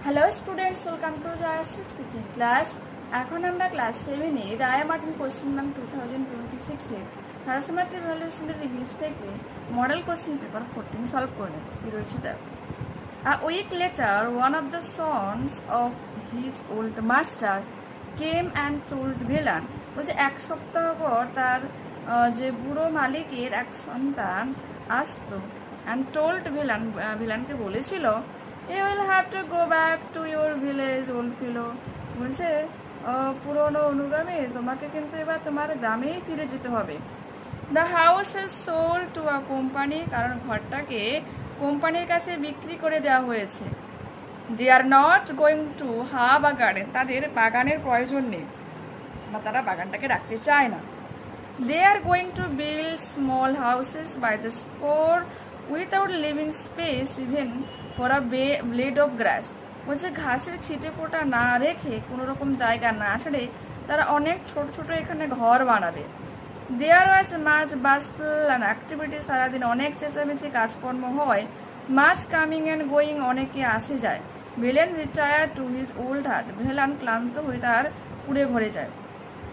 Hello students, welcome to Jayashri teaching class. এখন আমরা class 7-এ রায় Martin question bank 2026-এর সারাসমাত্রি ভ্যালুয়েশনের reviews থেকে model question paper 14 solve করে নেব। কি রয়েছে দেখো। A week later, one of the sons of his old master came and told Velan, বলছে এক সপ্তাহ পর তার যে বুড়ো মালিকের এক সন্তান আসতো, and told ভিলানকে বলেছিল, you will have to go back to your village, old fellow. বলছে পুরনো অনুগামী, তোমাকে কিন্তু এবার তোমার গ্রামেই ফিরে যেতে হবে। The house is sold to a company, কারণ ঘরটাকে কোম্পানির কাছে বিক্রি করে দেওয়া হয়েছে। They are not going to have a garden, তাদের বাগানের প্রয়োজন নেই বা তারা বাগানটাকে রাখতে চায় না। They are going to build small houses by the score without leaving space even for a blade of grass. বলছে ঘাসের ছিটে ফোটা না রেখে কোনো রকম জায়গা না ছেড়ে তারা অনেক ছোট ছোট এখানে ঘর বানাবে। There was much bustle and activity, সারাদিন অনেক চেঁচামেচি কাজকর্ম হয়। Much coming and going, অনেকে আসে যায়। Velan retired to his old hut, Velan ক্লান্ত হয়ে তার কুড়ে ঘরে যায়।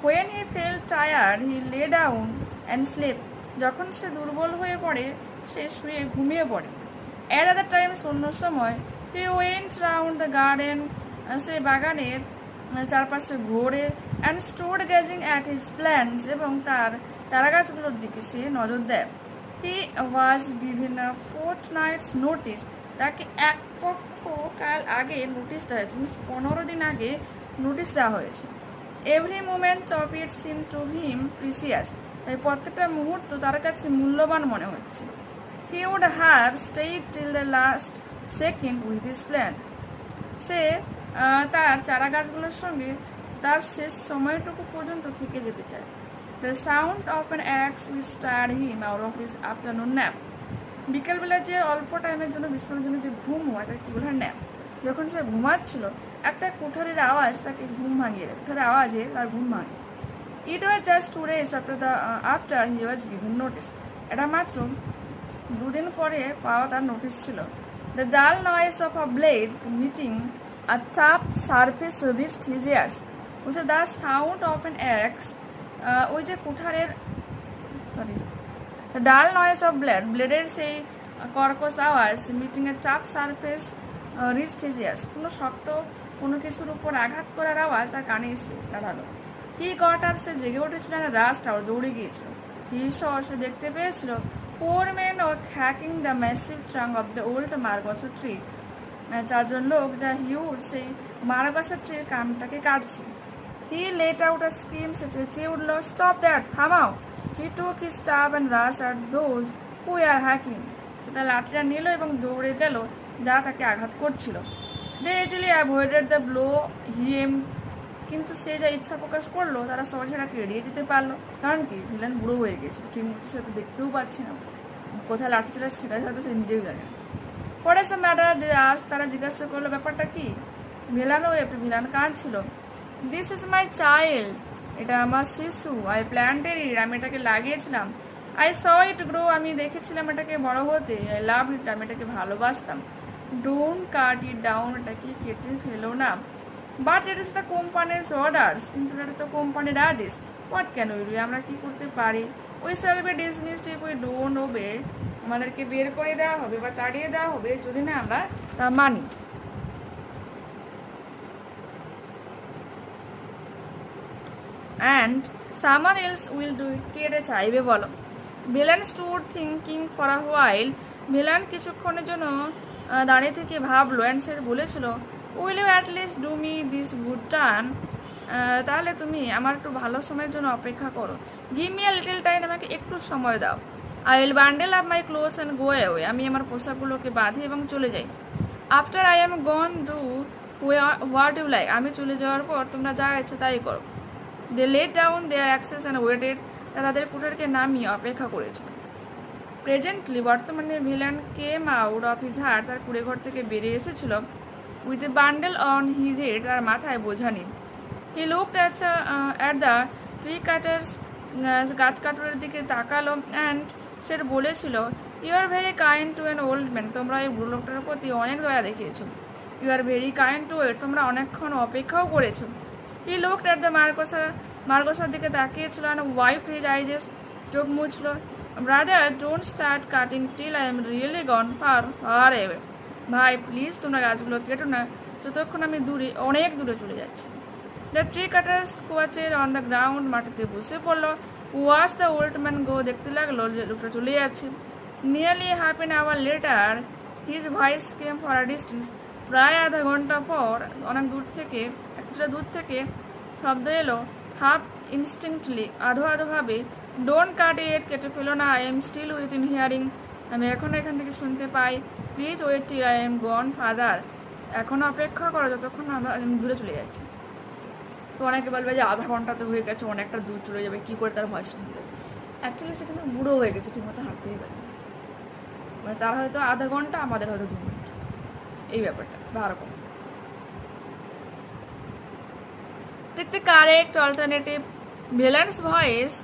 When he felt tired, he lay down and slept. যখন সে দুর্বল হয়ে পড়ে সে শুয়ে ঘুমিয়ে পড়ে। At other times, অন্য সময় he went round the garden, সে বাগানের চারপাশে ঘোরে, and stood gazing at his plants, এবং তার চারাগাছগুলোর দিকে সে নজর দেয়। He was given a fortnight's notice, তাকে এক পক্ষ কাল আগে নোটিশ দেওয়া হয়েছে, 15 দিন আগে নোটিশ দেওয়া হয়েছে। Every moment of it seemed to him precious, তাই প্রত্যেকটা মুহূর্ত তার কাছে মূল্যবান মনে হচ্ছে। He would have stayed till the last second with his plan. সে তার চারা গাছগুলোর সঙ্গে তার শেষ সময়টুকু পর্যন্ত থেকে যেতে চায়। The sound of an axe will start him out of his afternoon nap. বিকেলবেলা যে অল্প টাইমের জন্য বিশ্রামের জন্য যে ঘুম হয় তাকে কি বলে ন্যাপ। যখন সে ঘুমাচ্ছিল একটা কুঠারের আওয়াজ তাকে ঘুম ভাঙিয়ে দেয়, কুঠারের আওয়াজে তার ঘুম ভাঙে। It was just 2 days after he was given notice. এটা মাত্র 2 দিন পরে পাওয়া তার নোটিশ ছিল। The dull noise of a blade meeting a tough surface reached his ears. বলছে the sound of an axe, ওই যে কুঠারের the dull noise of ব্লেডের সেই কর্কশ আওয়াজ মিটিং এ tough surface reached his ears, কোনো শক্ত কোনো কিছুর উপর আঘাত করার আওয়াজ তার কানে এসে দাঁড়ালো। He got up, সে জেগে উঠেছিল, and rushed out, দৌড়ে গিয়েছিল। He saw, সে দেখতে পেয়েছিল, 4 men were hacking the massive trunk of the old margosa tree. 4 জন লোক যা হিউজ সেই মারগাসা ট্রির কামটাকে কাটছে। He let out a scream, সে চেঁচিয়ে উঠল, stop that, থামাও। He took his staff and rushed at those who were hacking. সে তার লাঠিটা নিল এবং দৌড়ে গেল যা তাকে আঘাত করছিল। They easily avoided the blow he aimed, কিন্তু সে যা ইচ্ছা প্রকাশ করলো তারা সবাই সেটাকে এড়িয়ে যেতে পারলো। কারণ কি, ভিলেন বুড়ো হয়ে গেছিল, ঠিক মতো সে তো দেখতেও পাচ্ছি না, কোথায় লাঠি ছিল সেটা হয়তো সে নিজেও জানে না। What is the matter? They asked, তারা জিজ্ঞাসা করলো ব্যাপারটা কি। ভিলান কাঁদছিল। This is my child, এটা আমার শিশু। I planted it, আমি এটাকে লাগিয়েছিলাম। I saw it grow, আমি দেখেছিলাম এটাকে বড় হতে। I loved it, আমি এটাকে ভালোবাসতাম। Don't cut it down, এটাকে কেটে ফেলো না। But it is the company's orders, কিন্তু এটা তো কোম্পানির আদেশ। What can we do? আমরা কি করতে পারি? We shall be dismissed if we don't obey, আমাদেরকে বের করে দেওয়া হবে বা তাড়িয়ে দেওয়া হবে যদি না আমরা তা মানি। And someone else will do it, কে এটা চাইবে বলো। Velan stood thinking for a while, Velan কিছুক্ষণের জন্য দাঁড়িয়ে থেকে ভাবলো, and সে বলেছিল, will you at least do me this good turn? তাহলে তুমি আমার একটু ভালো সময়ের জন্য অপেক্ষা করো। Give me a little time, আমাকে একটু সময় দাও। I will bundle up my clothes and go away, আমি আমার পোশাকগুলোকে বাঁধি এবং চলে যাই। After I am gone, do what you like, আমি চলে যাওয়ার পর তোমরা যা ইচ্ছে তাই করো। They laid down their axes and waited, তাদের কুঠারকে নামিয়ে অপেক্ষা করেছিল। Presently, বর্তমানে villain came out of his hut, তার কুড়ে ঘর থেকে বেরিয়ে এসেছিল, with a bundle on his head, তার মাথায় বোঝা নেই। He looked at the tree cutters, গাছ কাটারের দিকে তাকালো, and সে বলেছিল, you are very kind to an old man, তোমরা এই বুড়ো লোকটার প্রতি অনেক দয়া দেখিয়েছো। You are very kind to wait, তোমরা অনেকক্ষণ অপেক্ষাও করেছো। হি লুকড অ্যাট দ্য মার্গোসার দিকে তাকিয়েছিল অ্যান্ড ওয়াইপড হিজ আইজেস, চোখ মুছলো। Brother don't start cutting till I am really gone far far away, ভাই প্লিজ তোমরা গাছগুলো কেটো না যতক্ষণ আমি অনেক দূরে চলে যাচ্ছি। দ্য ট্রি কাটার স্কোয়াচের অন দ্য গ্রাউন্ড, মাটিতে বসে পড়লো। Watch the old man go, দেখতে লাগলো যে লোকটা চলে যাচ্ছে। Nearly half an hour later his voice came for a distance, প্রায় আধা ঘন্টা পর অনেক কিছুটা দূর থেকে শব্দ এলো। হাফ ইনস্টিংক্টলি, আধোভাবে, ডোন্ট কাট ইট, কেটে ফেলো না, I am still within hearing, আমি এখন এখান থেকে শুনতে পাই। Please wait till I am gone farther, এখন অপেক্ষা করো যতক্ষণ আমি দূরে চলে যাচ্ছি। তো অনেকে বলবে যে আধা ঘন্টা তো হয়ে গেছে, অনেকটা দূর চলে যাবে, কী করে তার ভয়েসটা শুনতে। অ্যাকচুয়ালি সে কিন্তু বুড়ো হয়ে গেছে, ঠিকমতো হাঁটতেই পারে, মানে তার হয়তো আধা ঘন্টা, আমাদের হয়তো 2 মিনিট, এই ব্যাপারটা বা এরকম। The correct alternative, Velan's voice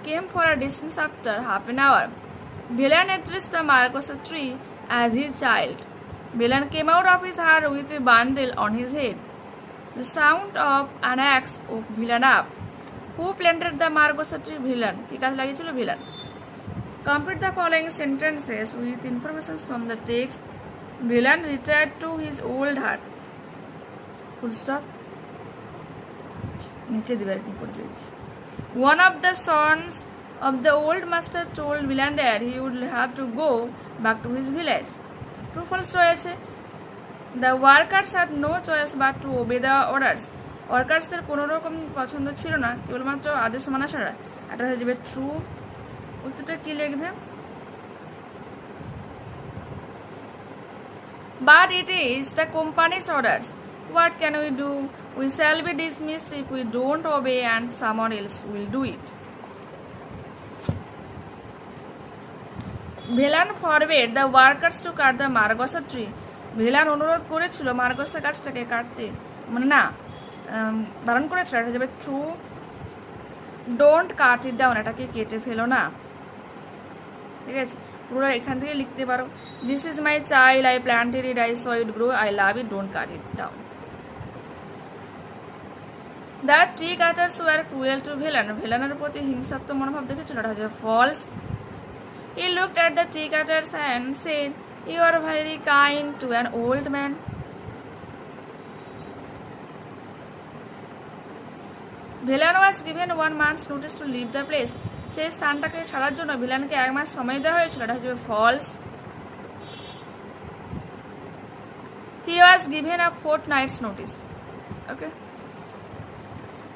came for a distance after half an hour. Velan addressed the margosa tree as his child. Velan came out of his heart with a bundle on his head. The sound of an axe woke Velan up. Who planted the margosa tree? Velan. কি কাজ লাগিয়েছিল? Velan. Complete the following sentences with information from the text. Velan retired to his old hut. Full stop. নিচে দিবার কি করে দিয়েছি। One of the sons of the old master told Velan that he would have to go back to his village. True false রয়েছে। The workers had no choice but to obey the orders. ওয়ার্কার্সদের কোনো রকম পছন্দ ছিল না, কেবলমাত্র আদেশ মানা ছাড়া। এটা হয়ে যাবে ট্রু। উত্তরটা কি লিখবে? But it is the company's orders. What can we do? We shall be dismissed if we don't obey and someone else will do it. Velan forbade the workers to cut the margosa tree. Velan অনুরোধ করেছিল মার্গোসা গাছটাকে কাটতে, মানে না বারণ করেছিল। এটা যাবে true. Don't cut it down, এটাকে কেটে ফেলো না। ঠিক আছে, পুরো এখান থেকে লিখতে পারো। This is my child, I planted it, I saw it grow, I love it, don't cut it down. The tree cutters were cruel to Velan, ভেলানের প্রতি হিংসাত্মক মনোভাব দেখেছিল। এটা হচ্ছে false. He looked at the tree cutters and said, you are very kind to an old man. Velan was given 1 month's notice to leave the place, সেই স্থানটাকে ছাড়ার জন্য ভিলানকে 1 মাস সময় দেওয়া হয়েছিল। এটা হচ্ছে false. He was given a fortnight's notice. Okay,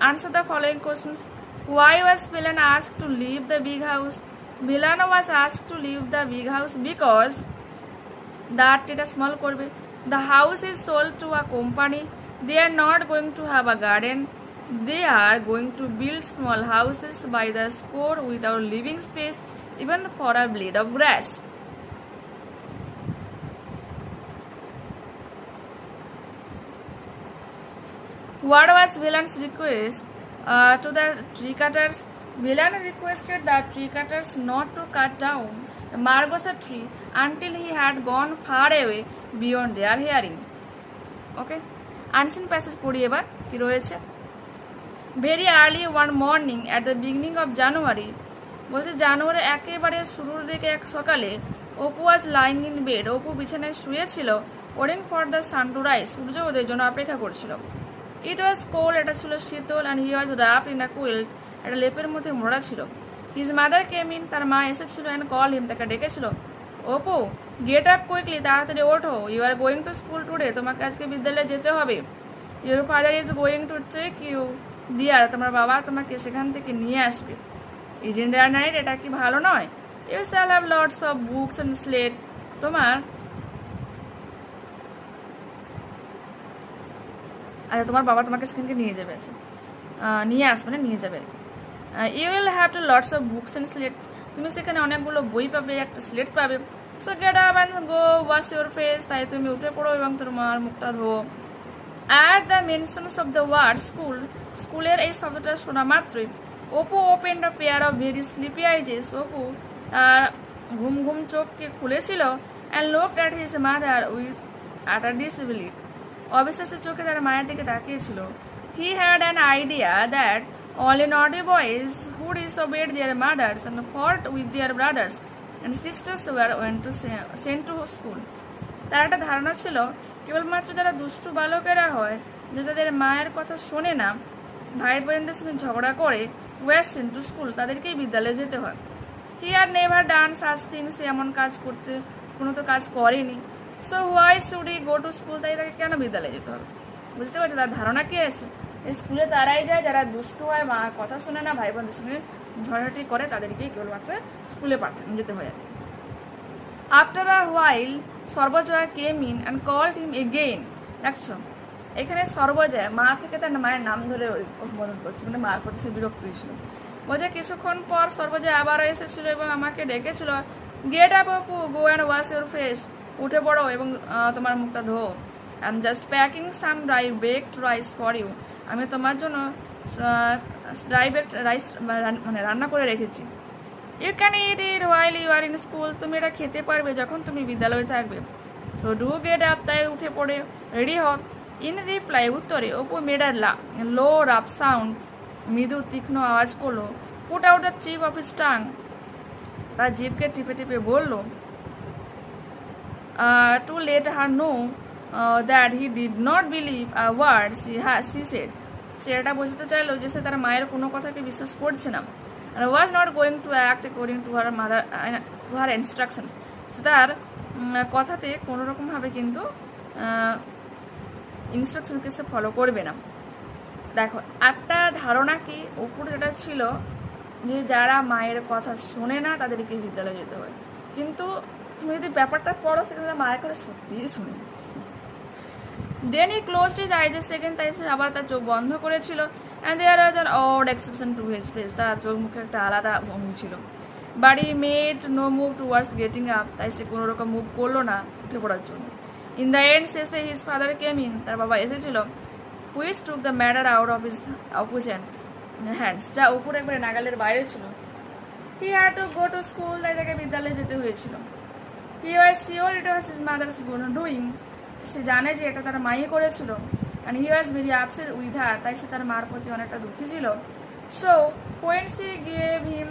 answer the following questions. Why was Velan asked to leave the big house? Velan was asked to leave the big house because that এটা small করবে। The house is sold to a company. They are not going to have a garden. They are going to build small houses by the score without living space even for a blade of grass. What was Velan's request to the tree cutters? Velan requested the tree cutters not to cut down the margosa tree until he had gone far away beyond their hearing. Okay, ancient passage পড়ি এবার কি রয়েছে। Very early one morning at the beginning of January, বলছে জানুয়ারির একেবারে শুরুর দিকে এক সকালে, Apu was lying in bed, Apu বিছানায় শুয়েছিল, waiting for the sun to rise, সূর্য উদয়ের জন্য অপেক্ষা করছিল। It was cold, এটা ছিল শীতল, and he was wrapped in a quilt, এটা লেপের মধ্যে মোড়া ছিল। His mother came in, তার মা এসেছিল, and called him, তাকে ডেকেছিল, অপু গেট আপ কুইকলি, তাড়াতাড়ি ওঠো, you are going to school today, তোমাকে আজকে বিদ্যালয়ে যেতে হবে। Your father is going to take you there, তোমার বাবা তোমাকে সেখান থেকে নিয়ে আসবে। ইজেন্ট দেয়ার নাইট, এটা কি ভালো নয়? You shall have lots of books and slate, তোমার আচ্ছা তোমার বাবা তোমাকে সেখানকে নিয়ে যাবে, আচ্ছা নিয়ে আসবে না, নিয়ে যাবে। You will have to lots of books and slate, তুমি সেখানে অনেকগুলো বই পাবে, একটা স্লেট পাবে। So get up and go wash your face, তাই তুমি উঠে পড়ো এবং তোমার মুখটা ধোও। At the mentions of the word school, স্কুলের এই শব্দটা শোনা মাত্রই Apu opened a pair of very sleepy eyes, Apu ঘুম ঘুম চোখকে খুলেছিল। And looked at his mother with at her disbelief. অবিশ্বাসের চোখে তার মায়ের দিকে তাকিয়েছিল। He had an idea that only naughty boys who disobeyed their mothers and fought with their brothers and sisters were sent to school. তার একটা ধারণা ছিল কেবলমাত্র যারা দুষ্টু বালকেরা হয়, যে তাদের মায়ের কথা শোনে না, ভাই বোনদের সঙ্গে ঝগড়া করে, were sent to school, তাদেরকেই বিদ্যালয়ে যেতে হয়। He had never done such things, সে এমন কাজ করতে কোনো তো কাজ করেনি। So why should he go to school, তাই তাকে কেন বিদ্যালয়ে যেতে হবে? বুঝতে পারছো তার ধারণা কি আছে? স্কুলে তারাই যায় যারা দুষ্টু হয়, মার কথা শোনে না, ভাই বোনদের সঙ্গে ঝগড়াঝাটি করে, তাদেরকেই কেবলমাত্র স্কুলে যেতে হয়। After a while, Sarbajaya came in and called him again. দেখছো এখানে সর্বজয়া মা থেকে তার মায়ের নাম ধরে সম্বোধন করছে, মানে মার প্রতি সে বিরক্ত ছিল। বলছে কিছুক্ষণ পর সর্বজয়া আবারও এসেছিল এবং আমাকে ডেকেছিল, get up Apu, go and wash your face, উঠে পড়ো এবং তোমার মুখটা ধো। I am just packing some dry baked rice for you, আমি তোমার জন্য ড্রাই বেকড রাইস মানে রান্না করে রেখেছি। You can eat it while you are in school, তুমি এটা খেতে পারবে যখন তুমি বিদ্যালয়ে থাকবে। সো ডু গেট আপ, তাই উঠে পড়ে রেডি হ। ইন রিপ্লাই, উত্তরে Apu made a low rough sound, মৃদু তীক্ষ্ণ আওয়াজ করলো। Put out the tip of his tongue, তার জিভকে টিপে টিপে বলল, to let her know that he did not believe a word she said, সে এটা বোঝাতে চাইলো যে সে তার মায়ের কোনো কথাকে বিশ্বাস করছে না। and was not going to act according to her mother to her instructions, তার কথাতে কোনো রকমভাবে কিন্তু ইনস্ট্রাকশনকে সে ফলো করবে না। দেখো একটা ধারণা কি উপর যেটা ছিল যে যারা মায়ের কথা শোনে না তাদেরকে বিদ্যালয়ে যেতে হয়, কিন্তু তুমি যদি ব্যাপারটা পড়ো সেখানে মায়ের কথা সত্যিই শুনে। Then he closed his eyes a second, তাই সে আবার তার চোখ বন্ধ করেছিল। And there was an odd expression to his face, তার চোখ মুখে একটা আলাদা ভঙ্গি ছিল। But he made no move towards getting up, তাই সে কোনো রকম মুভ করলো না উঠে পড়ার জন্য। In the end, শেষে his father came in, তার বাবা এসেছিল, which took the matter out of his hands, যা উপরে একবারে নাগালের বাইরে ছিল। He had to go to school, তাই তাকে বিদ্যালয়ে যেতে হয়েছিল। He was sure it was his mother's doing, সে জানে যে এটা তার মাই করেছিল। and he was very upset with her, তাই সে তার মার প্রতি অনেকটা দুঃখী ছিল। So when she gave him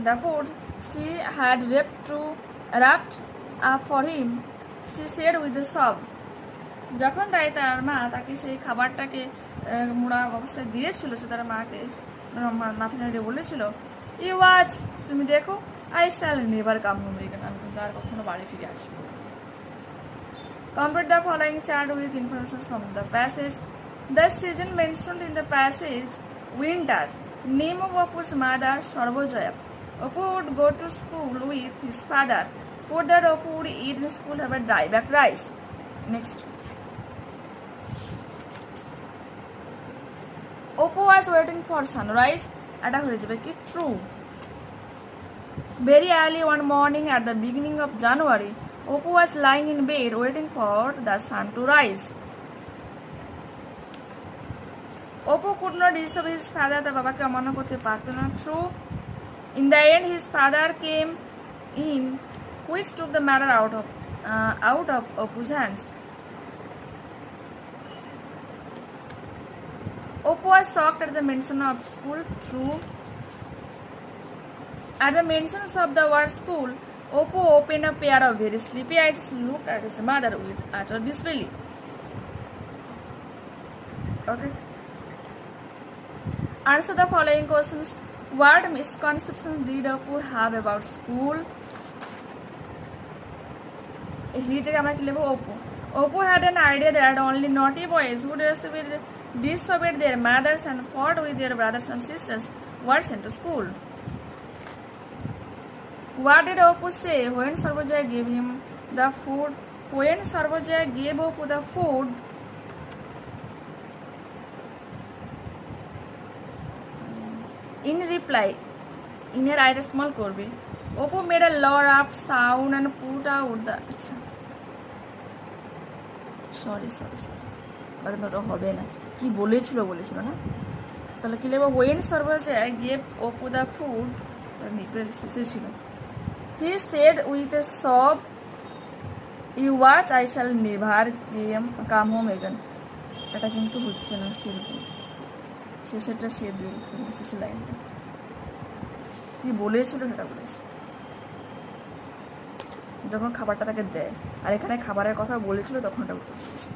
the food she had wrapped up for him, she said with a sob, যখন তাই তার মা তাকে সেই খাবারটাকে মোড়া অবস্থায় দিয়েছিল, সে তার মাকে মাথা নেড়ে বলেছিল, ইউ ওয়াচ, তুমি দেখো, I shall never come home again, আমি কিন্তু আর কখনো বাড়ি ফিরে আসবো। Complete the following chart with information from the passage. The season mentioned in the passage, winter. Name of Apu's mother, Sarvojaya. Apu would go to school with his father. Food that Apu would eat in school have a dry back rice. Next. Apu was waiting for sunrise. Eta hoye jabe ki true. Very early one morning at the beginning of January, Apu was lying in bed waiting for the sun to rise. Apu could not disobey his father, তার বাবাকে অমান্য করতে পারত না। True. In the end, his father came in, which took the matter out of Apu's hands. Apu was shocked at the mention of school. True. At the mention of the word school, Apu opened a pair of very sleepy eyes and looked at his mother with utter disbelief. Okay. Answer the following questions. What misconceptions did Apu have about school? Here আমরা কি লিখব? Apu had an idea that only naughty boys who disobeyed their mothers and fought with their brothers and sisters were sent to school. What did Apu say when Sarvojaya gave him the food? When Sarvojaya gave Apu the food, in reply, in her eye small korbe, Apu made a low up sound and put out the. Sorry. But not হবে না কি বলেছিল না তাহলে কি লিখব? When Sarvojaya gave Apu the food, নিপেল শেষে ছিল। He said with a sob, you watch I shall never come home again. এটা কিন্তু হচ্ছে না, সেরকম শেষেরটা সে দিয়ে উঠতে হবে, শেষের লাইনটা কি বলেছিল সেটা বলেছে যখন খাবারটা তাকে দেয়, আর এখানে খাবারের কথা বলেছিল তখন এটা উত্তর দিয়েছিল।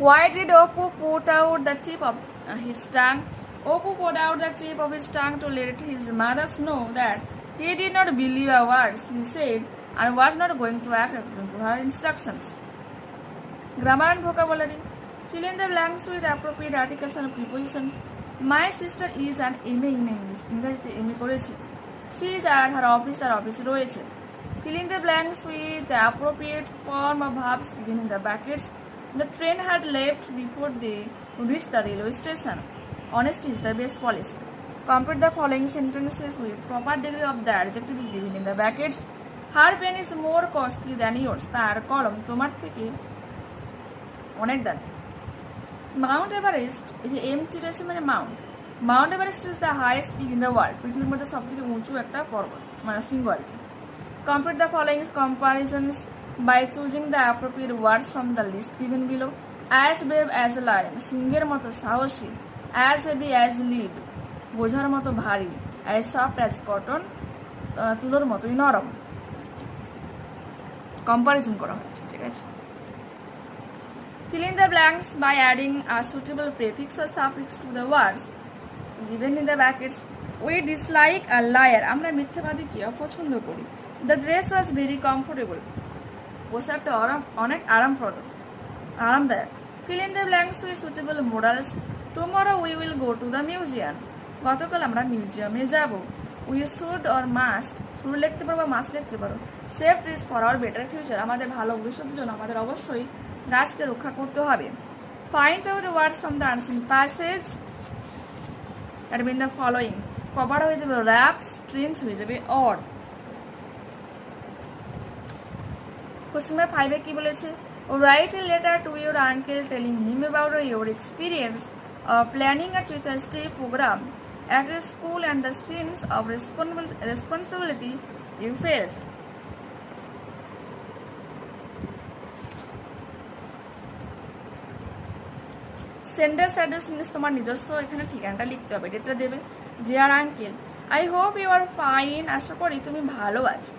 Why did Oppo put out the tip of his tongue? Oppo put out the tip of his tongue to let his mother know that he did not believe a word she said and was not going to act according to her instructions. Grammar and vocabulary. Fill in the blanks with appropriate articles and prepositions. My sister is an MA in English. ইংরেজিতে MA করেছে। She is at her office, তার অফিসে রয়েছে। Fill in the blanks with the appropriate form of verbs given in the brackets. The train had left before they reached the railway station. Honesty is the best policy. Complete the following sentences with proper degree of the adjectives given in the brackets. Her pen is more costly than yours. তার কলম তোমার থেকে অনেক দামি। Mount Everest, এই যে MT রয়েছে মানে Mount Everest is the highest peak in the world, পৃথিবীর মধ্যে সবথেকে উঁচু একটা পর্বত, মানে single. Complete the following comparisons by choosing the appropriate words from the list given below. As brave as a lion, সিংহের মতো সাহসী। As heavy as lead, বোঝার মতো ভারী। As soft as cotton, তুলোর মতোই নরম। কম্পারিজন করা হচ্ছে, ঠিক আছে। Fill in the blanks by adding a suitable prefix or suffix to the words given in the brackets. We dislike a liar, আমরা মিথ্যাবাদীকে অপছন্দ করি। The dress was very comfortable, পোশাকটা অনেক আরামদায়ক। Fill in the blanks with suitable morals. Tomorrow we will go to the museum, গতকাল আমরা মিউজিয়ামে যাব। We should or must, should লিখতে পারো বা মাস্ট লিখতে পারো। Save trees for our better future, আমাদের ভালো ভবিষ্যতের জন্য আমাদের অবশ্যই গাছকে রক্ষা করতে হবে। Find out the words from the unseen passage. That means the following. Proper হয়ে যাবে rap, strange হয়ে যাবে odd. Question number 5 কি বলেছে? Write a letter to your uncle telling him about your experience of planning a teacher's day program at your school and the sense of responsibility you felt. Senders address means তোমার নিজস্ব এখানে ঠিকানাটা লিখতে হবে, যেটা দেবে dear uncle, I hope you are fine, আশা করি তুমি ভালো আছো।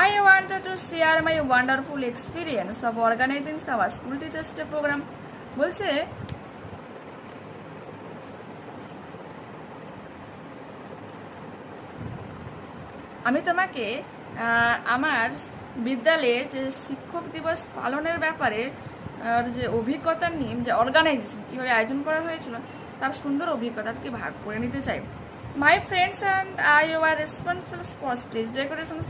I wanted to share my wonderful experience of organizing our school teachers day program. বলছে আমি তোমাকে আমার বিদ্যালয়ে যে শিক্ষক দিবস পালনের ব্যাপারে যে অভিজ্ঞতা নিয়ে, যে অর্গানাইজেশন কীভাবে আয়োজন করা হয়েছিল তার সুন্দর অভিজ্ঞতাকে ভাগ করে নিতে চাই। My friends and I were responsible for stage decorations,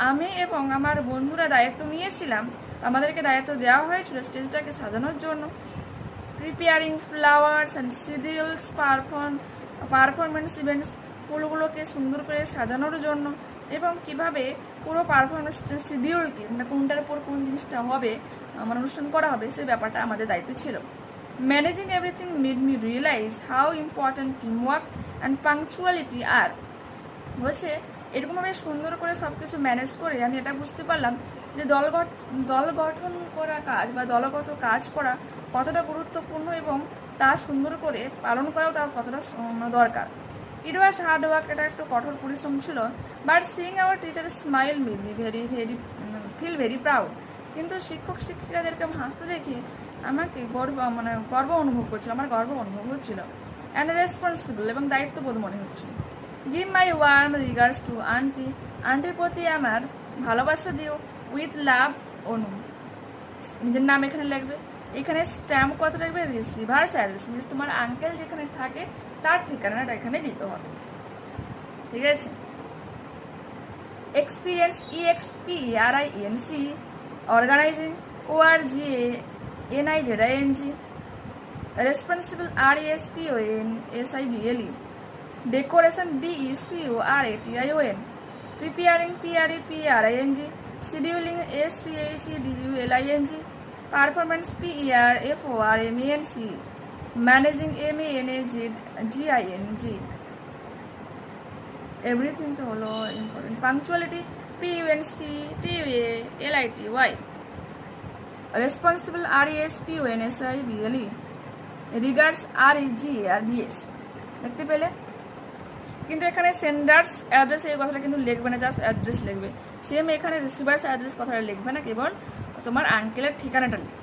আমি এবং আমার বন্ধুরা দায়িত্ব নিয়েছিলাম, আমাদেরকে দায়িত্ব দেওয়া হয়েছিল স্টেজটাকে সাজানোর জন্য। Preparing flowers and schedules performance events, ফুলগুলোকে সুন্দর করে সাজানোর জন্য এবং কিভাবে পুরো পারফরমেন্স শিডিউলকে, মানে কোনটার উপর কোন জিনিসটা হবে আমার অনুষ্ঠান করা হবে সেই ব্যাপারটা আমাদের দায়িত্ব ছিল। Managing everything made me realise how important team work and punctuality আর। বলছে এরকমভাবে সুন্দর করে সব কিছু ম্যানেজ করে আমি এটা বুঝতে পারলাম যে দল গঠন করা কাজ বা দলগত কাজ করা কতটা গুরুত্বপূর্ণ এবং তা সুন্দর করে পালন করাও তার কতটা দরকার। ইট ওয়াজ হার্ড ওয়ার্ক, এটা একটু কঠোর পরিশ্রম ছিল, but seeing our teacher smile made me feel very proud, কিন্তু শিক্ষক শিক্ষিকাদেরকে হাসতে দেখে আমাকে গর্ব অনুভব করছিল, আমার গর্ব অনুভব হচ্ছিল। অ্যান্ড রেসপন্সিবল, এবং দায়িত্ববোধ মনে হচ্ছিল। Give my warm regards to aunty, আন্টির প্রতি আমার ভালোবাসা দিও। উইথ লাভ অনু, নিজের নাম এখানে লিখবে, এখানে স্ট্যাম্প কত রাখবে, রিসিভার্স অ্যাড্রেস, মিনস তোমার আঙ্কেল যেখানে থাকে তার ঠিকানাটা এখানে দিতে হবে, ঠিক আছে। Experience, EXPERIENC, organising, ORGANIZING, responsible, RESPONSIBLE, decoration, DECORATION, preparing, PREPARING, scheduling, SCHEDULING, performance, PERFORMANCE, managing, MANAGING, everything তো হলো important. Punctuality, PUNCTUALITY, responsible RESPONSIBLE, regards REGARDS। দেখতে পেলে? কিন্তু এখানে সেন্ডার্স অ্যাড্রেস এই কথাটা কিন্তু লিখবে না, জাস্ট অ্যাড্রেস লিখবে। সেম এখানে রিসিভার্স অ্যাড্রেস কথাটা লিখবে না, কেবল তোমার আঙ্কেলের ঠিকানাটা লিখবে।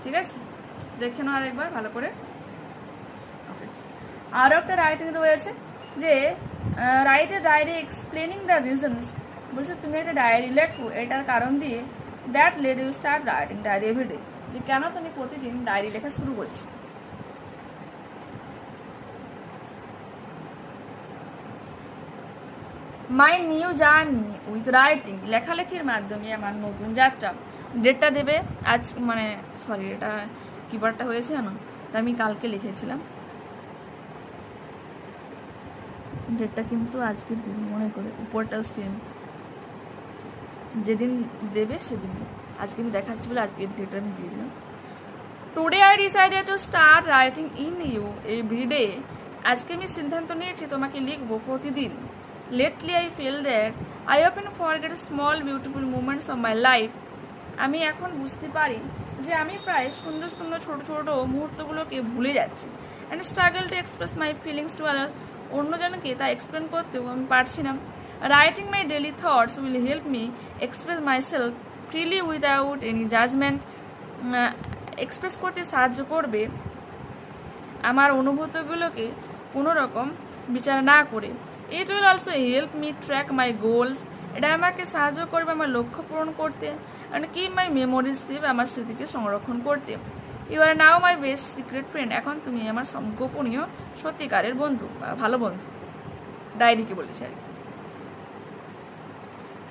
ঠিক আছে, দেখে নাও আরেকবার ভালো করে। আরও একটা রাইটিং রয়েছে যে write a diary explaining the reasons, বলছে তুমি একটা ডায়েরি লেখো এটার কারণ দিয়ে, that led you start writing diary everyday, যে কেন তুমি প্রতিদিন ডায়েরি লেখা শুরু করেছো। My new journey with writing, লেখালেখির মাধ্যমে আমার নতুন যাত্রা। ডেটটা দেবে আজ, মানে সরি এটা কিবারটা হয়েছে জানো, আমি কালকে লিখেছিলাম, ডেটটা কিন্তু আজকে মনে করে উপরটাও সেম, যেদিন দেবে সেদিন। আজকে আমি দেখাচ্ছি বলে আজকে ডেটটা আমি দিয়ে দিলাম। Today I decided to start writing in you everyday, আজকে আমি সিদ্ধান্ত নিয়েছি তোমাকে লিখবো প্রতিদিন। Lately I feel that I often forget small beautiful moments of my life, আমি এখন বুঝতে পারি যে আমি প্রায় সুন্দর সুন্দর ছোট ছোট মুহূর্তগুলোকে ভুলে যাচ্ছি। And struggle to express my feelings to others, অন্যজনকে তা এক্সপ্লেন করতেও আমি পারছি না। Writing my daily thoughts will help me express myself freely without any judgment, express করতে সাহায্য করবে আমার অনুভূতিগুলোকে কোনো রকম বিচার না করে। It will also help me track my goals, এটা আমাকে সাহায্য করবে আমার লক্ষ্য পূরণ করতে। And keep my memories save, আমার স্মৃতিকে সংরক্ষণ করতে। You are now my best secret friend, এখন তুমি আমার গোপনীয় সত্যিকারের বন্ধু বা ভালো বন্ধু। ডায়েরিকে বলিস আর কি।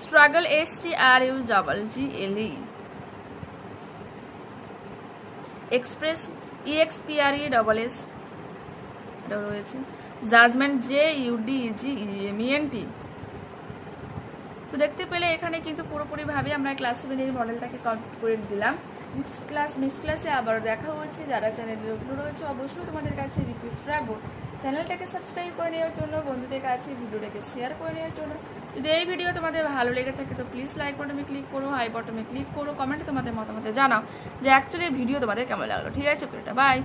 স্ট্রাগল STRUGGLE, এক্সপ্রেস EXPRESS এটা রয়েছে, জাজমেন্ট JUDGEMENT। তো দেখতে পেলে এখানে কিন্তু পুরোপুরিভাবে আমরা ক্লাস 7 এর মডেলটাকে কমপ্লিট করে দিলাম। নেক্সট ক্লাসে আবার দেখা হচ্ছে। যারা চ্যানেলে নতুন রয়েছে অবশ্যই তোমাদের কাছে রিকোয়েস্ট রাখবো চ্যানেলটাকে সাবস্ক্রাইব করে নেওয়ার জন্য, বন্ধুদের কাছে ভিডিওটাকে শেয়ার করে নেওয়ার জন্য। যদি এই ভিডিও তোমাদের ভালো লেগে থাকে তো প্লিজ লাইক বাটনে ক্লিক করো, হাই বাটনে ক্লিক করো, কমেন্টে তোমাদের মতামত জানাও যে অ্যাকচুয়ালি ভিডিও তোমাদের কেমন লাগলো। ঠিক আছে, বাই।